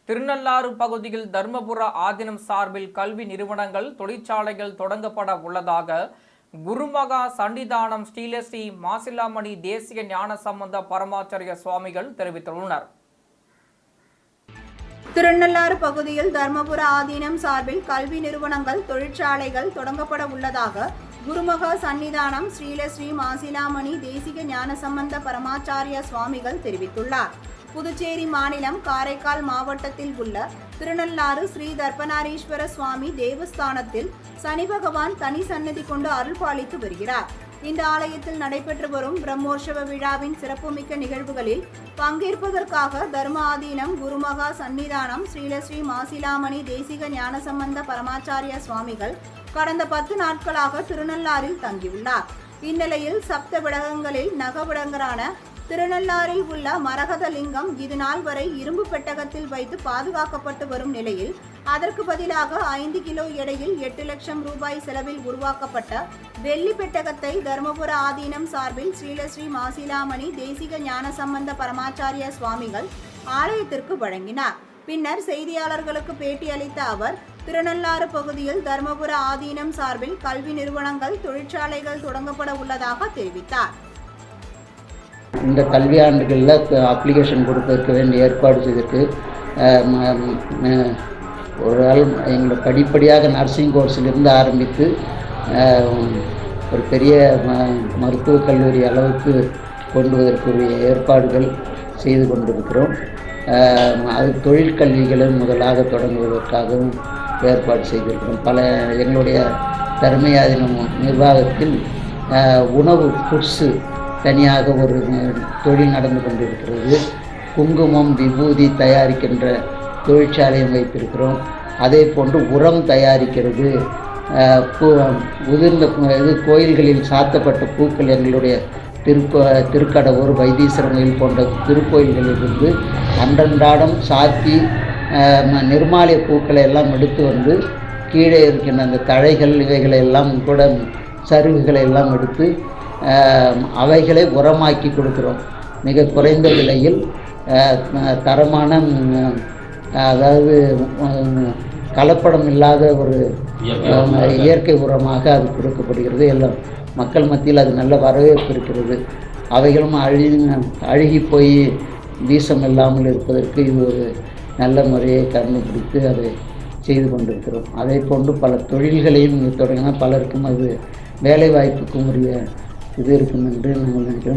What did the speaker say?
திருநள்ளாறு பகுதியில் தர்மபுர ஆதீனம் சார்பில் கல்வி நிறுவனங்கள், தொழிற்சாலைகள் தொடங்கப்பட உள்ளதாக குருமகா சன்னிதானம் ஸ்ரீலஸ்ரீ மாசிலாமணி தேசிய ஞான சம்பந்த பரமாச்சாரிய சுவாமிகள் தெரிவித்துள்ளனர். திருநள்ளாறு பகுதியில் தர்மபுர ஆதீனம் சார்பில் கல்வி நிறுவனங்கள், தொழிற்சாலைகள் தொடங்கப்பட உள்ளதாக குருமகா சன்னிதானம் ஸ்ரீலஸ்ரீ மாசிலாமணி தேசிக ஞான சம்பந்த பரமாச்சாரிய சுவாமிகள் தெரிவித்துள்ளார். புதுச்சேரி மாநிலம் காரைக்கால் மாவட்டத்தில் உள்ள திருநள்ளாறு ஸ்ரீ தர்ப்பநாரீஸ்வர சுவாமி தேவஸ்தானத்தில் சனி பகவான் தனி சன்னதி கொண்டு அருள் பாலித்து வருகிறார். இந்த ஆலயத்தில் நடைபெற்று வரும் பிரம்மோற்சவ விழாவின் சிறப்புமிக்க நிகழ்வுகளில் பங்கேற்பதற்காக தர்ம ஆதீனம் குருமகா சன்னிதானம் ஸ்ரீலஸ்ரீ மாசிலாமணி தேசிக ஞான சம்பந்த பரமாச்சாரிய சுவாமிகள் கடந்த 10 நாட்களாக திருநள்ளாறில் தங்கியுள்ளார். இந்நிலையில் சப்த விடகங்களில் நகவிடங்கரான திருநள்ளாறில் உள்ள மரகத லிங்கம் இதுநாள் வரை இரும்பு பெட்டகத்தில் வைத்து பாதுகாக்கப்பட்டு வரும் நிலையில் அதற்கு பதிலாக 5 கிலோ எடையில் 8 லட்சம் ரூபாய் செலவில் உருவாக்கப்பட்ட வெள்ளி பெட்டகத்தை தர்மபுர ஆதீனம் சார்பில் ஸ்ரீலஸ்ரீ மாசிலாமணி தேசிக ஞான சம்பந்த பரமாச்சாரிய சுவாமிகள் ஆலயத்திற்கு வழங்கினார். பின்னர் செய்தியாளர்களுக்கு பேட்டி அளித்த அவர், திருநள்ளாறு பகுதியில் தர்மபுர ஆதீனம் சார்பில் கல்வி நிறுவனங்கள், தொழிற்சாலைகள் தொடங்கப்பட உள்ளதாக தெரிவித்தார். இந்த கல்வியாண்டுகளில் அப்ளிகேஷன் கொடுப்பதற்கு வேண்டிய ஏற்பாடு செய்திருக்கு. ஒரு ஆள் எங்களை படிப்படியாக நர்சிங் கோர்ஸிலிருந்து ஆரம்பித்து ஒரு பெரிய மருத்துவக் கல்லூரி அளவுக்கு கொண்டுவதற்குரிய ஏற்பாடுகள் செய்து கொண்டிருக்கிறோம். அது தொழிற்கல்விகளை முதலாக தொடங்குவதற்காகவும் ஏற்பாடு செய்திருக்கிறோம். எங்களுடைய தர்மயாதீனம் நிர்வாகத்தில் உணவு ஃபுட்ஸு தனியாக ஒரு தொழில் நடந்து கொண்டிருக்கிறது. குங்குமம், விபூதி தயாரிக்கின்ற தொழிற்சாலையும் வைத்திருக்கிறோம். அதே போன்று உரம் தயாரிக்கிறது, உதிர்ந்த கோயில்களில் சாத்தப்பட்ட பூக்கள் எங்களுடைய திருக்கடவுர், வைத்தீஸ்வரன் கோயில் போன்ற திருக்கோயில்களிலிருந்து அன்றன்றாடம் சாத்தி நிர்மாலய பூக்களை எல்லாம் எடுத்து வந்து கீழே இருக்கின்ற அந்த தழைகள் இவைகளை எல்லாம் கூட சருகுகளை எல்லாம் எடுத்து அவைகளை உரமாக்கி கொடுக்கிறோம். மிக குறைந்த விலையில் தரமான, அதாவது கலப்படம் இல்லாத ஒரு இயற்கை உரமாக அது கொடுக்கப்படுகிறது. எல்லாம் மக்கள் மத்தியில் அது நல்ல வரவேற்பு இருக்கிறது. அவைகளும் அழுகி போய் வீசம் இல்லாமல் இருப்பதற்கு இது ஒரு நல்ல முறையை கண்டுபிடித்து அதை செய்து கொண்டிருக்கிறோம். அதே போன்று பல தொழில்களையும் தொடங்கினால் பலருக்கும் அது வேலை வாய்ப்புக்கும் உரிய இது இருக்கும் என்று நாங்கள் நினைக்கிறோம்.